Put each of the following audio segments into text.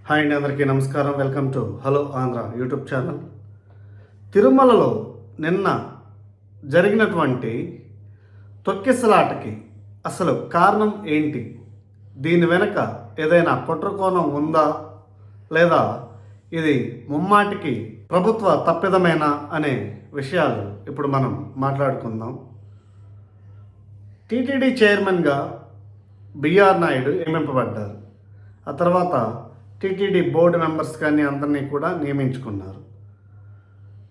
Hi అండి, అందరికీ నమస్కారం. Welcome to hello Andhra YouTube channel. తిరుమలలో నిన్న జరిగినటువంటి తొక్కిసలాటకి అసలు కారణం ఏంటి? దీని వెనుక ఏదైనా కుట్రకోణం ఉందా, లేదా ఇది ముమ్మాటికి ప్రభుత్వ తప్పిదమేనా అనే విషయాలు ఇప్పుడు మనం మాట్లాడుకుందాం. టీటీడీ చైర్మన్గా బిఆర్ నాయుడు నియమింపబడ్డారు. ఆ తర్వాత టీటీడీ బోర్డు మెంబర్స్ కానీ అందరినీ కూడా నియమించుకున్నారు.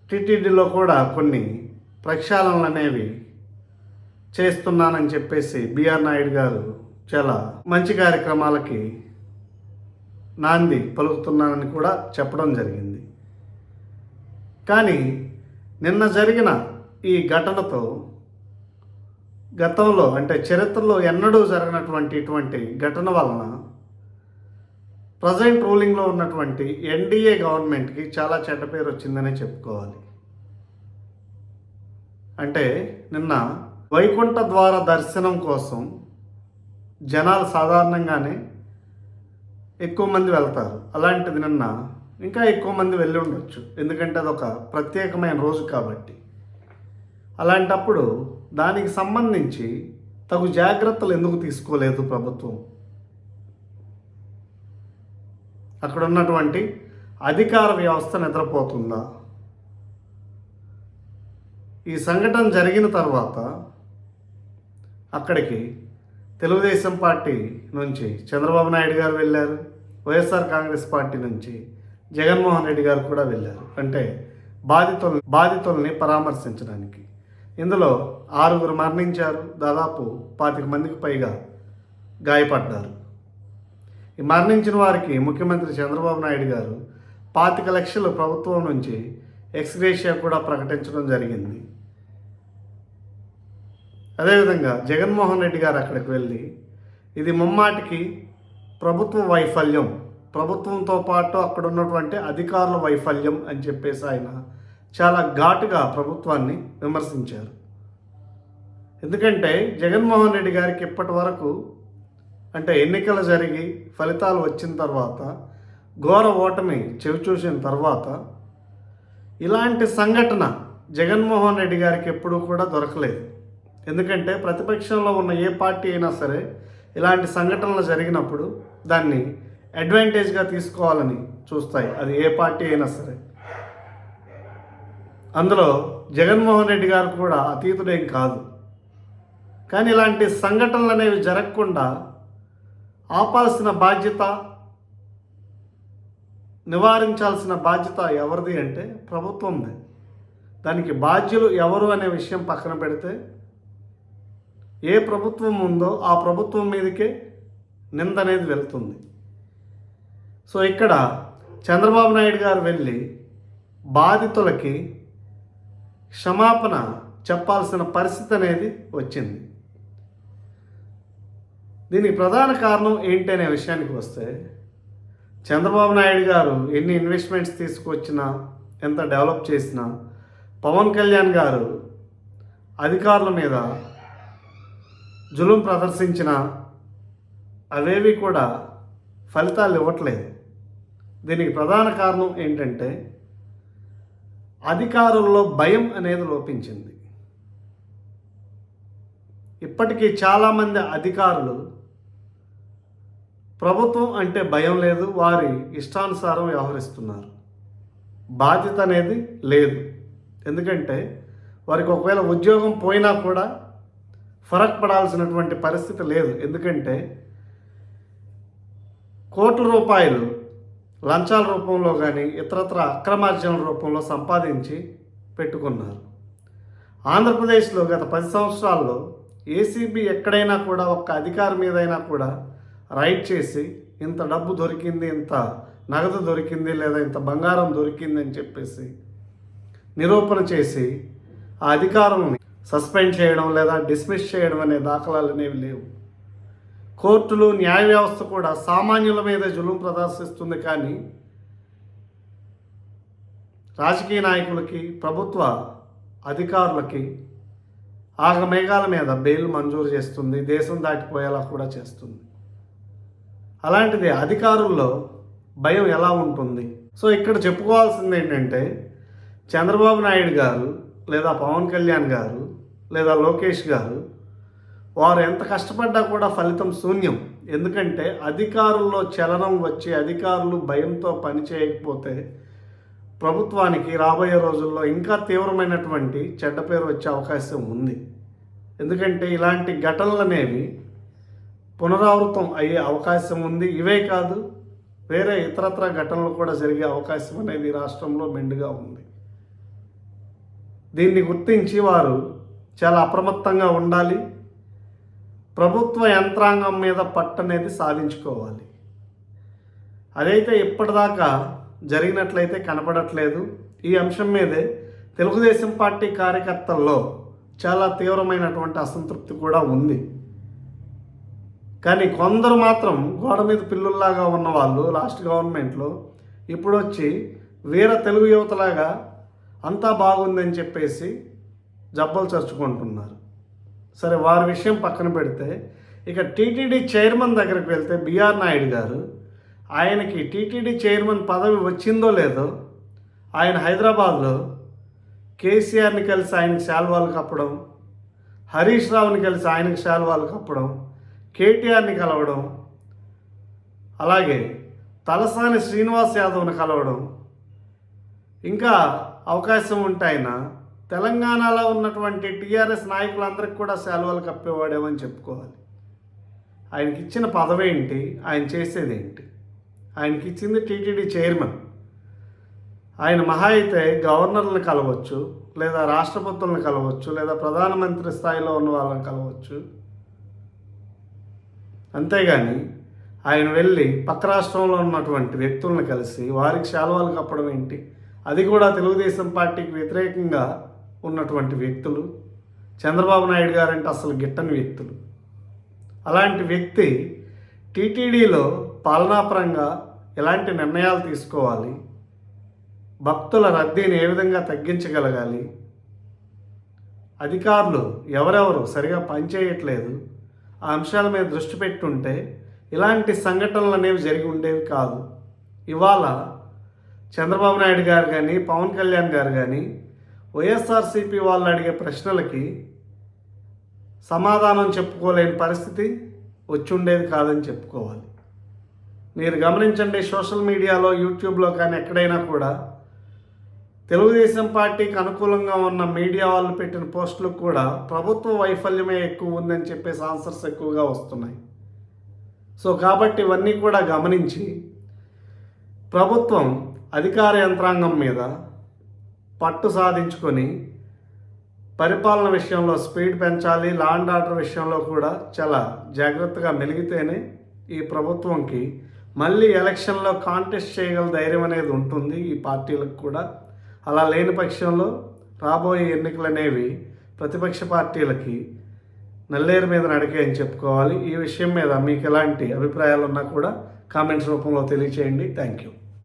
టీటీడీలో కూడా కొన్ని ప్రక్షాళనలు అనేవి చేస్తున్నానని చెప్పేసి బిఆర్ నాయుడు గారు చాలా మంచి కార్యక్రమాలకి నాంది పలుకుతున్నానని కూడా చెప్పడం జరిగింది. కానీ నిన్న జరిగిన ఈ ఘటనతో గతంలో అంటే చరిత్రలో ఎన్నడూ జరగనటువంటి ఇటువంటి ఘటన వలన ప్రజెంట్ రూలింగ్లో ఉన్నటువంటి ఎన్డీఏ గవర్నమెంట్కి చాలా చెడ్డ పేరు వచ్చిందనే చెప్పుకోవాలి. అంటే నిన్న వైకుంఠ ద్వార దర్శనం కోసం జనాలు సాధారణంగానే ఎక్కువ మంది వెళ్తారు. అలాంటిది నిన్న ఇంకా ఎక్కువ మంది వెళ్ళి ఉండొచ్చు, ఎందుకంటే అదొక ప్రత్యేకమైన రోజు కాబట్టి. అలాంటప్పుడు దానికి సంబంధించి తగు జాగ్రత్తలు ఎందుకు తీసుకోలేదు ప్రభుత్వం? అక్కడ ఉన్నటువంటి అధికార వ్యవస్థ నిద్రపోతుందా? ఈ సంఘటన జరిగిన తర్వాత అక్కడికి తెలుగుదేశం పార్టీ నుంచి చంద్రబాబు నాయుడు గారు వెళ్ళారు, వైఎస్ఆర్ కాంగ్రెస్ పార్టీ నుంచి జగన్మోహన్ రెడ్డి గారు కూడా వెళ్ళారు. అంటే బాధితుల్ని పరామర్శించడానికి. ఇందులో 6 మరణించారు, దాదాపు 25 మందికి పైగా గాయపడ్డారు. ఈ మరణించిన వారికి ముఖ్యమంత్రి చంద్రబాబు నాయుడు గారు 25 లక్షలు ప్రభుత్వం నుంచి ఎక్స్గ్రేషియా కూడా ప్రకటించడం జరిగింది. అదేవిధంగా జగన్మోహన్ రెడ్డి గారు అక్కడికి వెళ్ళి ఇది ముమ్మాటికి ప్రభుత్వ వైఫల్యం, ప్రభుత్వంతో పాటు అక్కడ ఉన్నటువంటి అధికారుల వైఫల్యం అని చెప్పేసి ఆయన చాలా ఘాటుగా ప్రభుత్వాన్ని విమర్శించారు. ఎందుకంటే జగన్మోహన్ రెడ్డి గారికి ఇప్పటి వరకు అంటే ఎన్నికలు జరిగి ఫలితాలు వచ్చిన తర్వాత ఘోర ఓటమి చెవిచూసిన తర్వాత ఇలాంటి సంఘటన జగన్మోహన్ రెడ్డి గారికి ఎప్పుడూ కూడా దొరకలేదు. ఎందుకంటే ప్రతిపక్షంలో ఉన్న ఏ పార్టీ అయినా సరే ఇలాంటి సంఘటనలు జరిగినప్పుడు దాన్ని అడ్వాంటేజ్గా తీసుకోవాలని చూస్తాయి, అది ఏ పార్టీ అయినా సరే. అందులో జగన్మోహన్ రెడ్డి గారు కూడా అతీతుడేం కాదు. కానీ ఇలాంటి సంఘటనలు అనేవి జరగకుండా ఆపాల్సిన బాధ్యత, నివారించాల్సిన బాధ్యత ఎవరిది అంటే ప్రభుత్వంది. దానికి బాధ్యులు ఎవరు అనే విషయం పక్కన పెడితే ఏ ప్రభుత్వం ఉందో ఆ ప్రభుత్వం మీదకే నింద అనేది వెళ్తుంది. సో ఇక్కడ చంద్రబాబు నాయుడు గారు వెళ్ళి బాధితులకి క్షమాపణ చెప్పాల్సిన పరిస్థితి అనేది వచ్చింది. దీనికి ప్రధాన కారణం ఏంటి అనే విషయానికి వస్తే, చంద్రబాబు నాయుడు గారు ఎన్ని ఇన్వెస్ట్మెంట్స్ తీసుకొచ్చినా, ఎంత డెవలప్ చేసినా, పవన్ కళ్యాణ్ గారు అధికారుల మీద జులుం ప్రదర్శించిన అవేవి కూడా ఫలితాలు ఇవ్వట్లేదు. దీనికి ప్రధాన కారణం ఏంటంటే అధికారుల్లో భయం అనేది లోపించింది. ఇప్పటికీ చాలామంది అధికారులు ప్రభుత్వం అంటే భయం లేదు, వారి ఇష్టానుసారం వ్యవహరిస్తున్నారు. బాధ్యత అనేది లేదు. ఎందుకంటే వారికి ఒకవేళ ఉద్యోగం పోయినా కూడా ఫరక్ పడాల్సినటువంటి పరిస్థితి లేదు. ఎందుకంటే కోట్ల రూపాయలు లంచాల రూపంలో కానీ ఇతరత్ర అక్రమార్జన రూపంలో సంపాదించి పెట్టుకున్నారు. ఆంధ్రప్రదేశ్లో గత 10 సంవత్సరాల్లో ఏసీబీ ఎక్కడైనా కూడా ఒక్క అధికారి మీదైనా కూడా రైడ్ చేసి ఇంత డబ్బు దొరికింది, ఇంత నగదు దొరికింది, లేదా ఇంత బంగారం దొరికింది అని చెప్పేసి నిరూపణ చేసి ఆ అధికారులను సస్పెండ్ చేయడం లేదా డిస్మిస్ చేయడం అనే దాఖలాలు అనేవి లేవు. కోర్టులు, న్యాయ వ్యవస్థ కూడా సామాన్యుల మీద జులుం ప్రదర్శిస్తుంది. కానీ రాజకీయ నాయకులకి, ప్రభుత్వ అధికారులకి ఆగమేఘాల మీద బెయిల్ మంజూరు చేస్తుంది, దేశం దాటిపోయేలా కూడా చేస్తుంది. అలాంటిది అధికారుల్లో భయం ఎలా ఉంటుంది? సో ఇక్కడ చెప్పుకోవాల్సింది ఏంటంటే, చంద్రబాబు నాయుడు గారు లేదా పవన్ కళ్యాణ్ గారు లేదా లోకేష్ గారు వారు ఎంత కష్టపడ్డా కూడా ఫలితం శూన్యం. ఎందుకంటే అధికారుల్లో చలనం వచ్చి అధికారులు భయంతో పని చేయకపోతే ప్రభుత్వానికి రాబోయే రోజుల్లో ఇంకా తీవ్రమైనటువంటి చెడ్డ పేరు వచ్చే అవకాశం ఉంది. ఎందుకంటే ఇలాంటి ఘటనలు అనేవి పునరావృతం అయ్యే అవకాశం ఉంది. ఇవే కాదు, వేరే ఇతరత్ర ఘటనలు కూడా జరిగే అవకాశం అనేది రాష్ట్రంలో మెండుగా ఉంది. దీన్ని గుర్తించి వారు చాలా అప్రమత్తంగా ఉండాలి. ప్రభుత్వ యంత్రాంగం మీద పట్టు అనేది సాధించుకోవాలి. అదైతే ఇప్పటిదాకా జరిగినట్లయితే కనపడట్లేదు. ఈ అంశం మీదే తెలుగుదేశం పార్టీ కార్యకర్తల్లో చాలా తీవ్రమైనటువంటి అసంతృప్తి కూడా ఉంది. కానీ కొందరు మాత్రం గోడ మీద పిల్లుల్లాగా ఉన్న వాళ్ళు లాస్ట్ గవర్నమెంట్లో ఇప్పుడు వచ్చి వీర తెలుగు యువతలాగా అంతా బాగుందని చెప్పేసి జబ్బలు చరుచుకుంటున్నారు. సరే, వారి విషయం పక్కన పెడితే ఇక టీటీడీ చైర్మన్ దగ్గరికి వెళ్తే బిఆర్ నాయుడు గారు, ఆయనకి టీటీడీ చైర్మన్ పదవి వచ్చిందో లేదో ఆయన హైదరాబాద్లో కేసీఆర్ని కలిసి ఆయనకు శాల్వాలు కప్పడం, హరీష్ రావుని కలిసి ఆయనకు శాల్వాలు కప్పడం, కేటీఆర్ని కలవడం, అలాగే తలసాని శ్రీనివాస్ యాదవ్ని కలవడం, ఇంకా అవకాశం ఉంటే ఆయన తెలంగాణలో ఉన్నటువంటి టీఆర్ఎస్ నాయకులందరికీ కూడా శాల్వాలు కప్పేవాడేమని చెప్పుకోవాలి. ఆయనకి ఇచ్చిన పదవి ఏంటి? ఆయన చేసేది ఏంటి? ఆయనకి ఇచ్చింది టీటీడీ చైర్మన్. ఆయన మహా అయితే గవర్నర్లను కలవచ్చు, లేదా రాష్ట్రపతులను కలవచ్చు, లేదా ప్రధానమంత్రి స్థాయిలో ఉన్న వాళ్ళని కలవచ్చు. అంతేగాని ఆయన వెళ్ళి పక్క రాష్ట్రంలో ఉన్నటువంటి వ్యక్తులను కలిసి వారికి శాల్వాలు కప్పడం ఏంటి? అది కూడా తెలుగుదేశం పార్టీకి వ్యతిరేకంగా ఉన్నటువంటి వ్యక్తులు. చంద్రబాబు నాయుడు గారంటే అసలు గిట్టని వ్యక్తులు. అలాంటి వ్యక్తి టీటీడీలో పాలనాపరంగా ఎలాంటి నిర్ణయాలు తీసుకోవాలి, భక్తుల రద్దీని ఏ విధంగా తగ్గించగలగాలి, అధికారులు ఎవరెవరు సరిగా పనిచేయట్లేదు, ఆ అంశాల మీద దృష్టి పెట్టుంటే ఇలాంటి సంఘటనలు అనేవి జరిగి ఉండేవి కాదు. ఇవాళ చంద్రబాబు నాయుడు గారు కానీ పవన్ కళ్యాణ్ గారు కానీ వైఎస్ఆర్సీపీ వాళ్ళు అడిగే ప్రశ్నలకి సమాధానం చెప్పుకోలేని పరిస్థితి వచ్చి ఉండేది కాదని చెప్పుకోవాలి. మీరు గమనించండి, సోషల్ మీడియాలో యూట్యూబ్లో కానీ ఎక్కడైనా కూడా తెలుగుదేశం పార్టీకి అనుకూలంగా ఉన్న మీడియా వాళ్ళు పెట్టిన పోస్టులకు కూడా ప్రభుత్వ వైఫల్యమే ఎక్కువ ఉందని చెప్పేసి ఆన్సర్స్ ఎక్కువగా వస్తున్నాయి. సో కాబట్టి ఇవన్నీ కూడా గమనించి ప్రభుత్వం అధికార యంత్రాంగం మీద పట్టు సాధించుకొని పరిపాలన విషయంలో స్పీడ్ పెంచాలి. లా అండ్ ఆర్డర్ విషయంలో కూడా చాలా జాగ్రత్తగా మెలిగితేనే ఈ ప్రభుత్వంకి మళ్ళీ ఎలక్షన్లో కాంటెస్ట్ చేయగల ధైర్యం అనేది ఉంటుంది ఈ పార్టీలకు కూడా. అలా లేని పక్షంలో రాబోయే ఎన్నికలు అనేవి ప్రతిపక్ష పార్టీలకి నల్లేరు మీద నడికే అని చెప్పుకోవాలి. ఈ విషయం మీద మీకు ఎలాంటి అభిప్రాయాలు ఉన్నా కూడా కామెంట్స్ రూపంలో తెలియచేయండి. Thank you.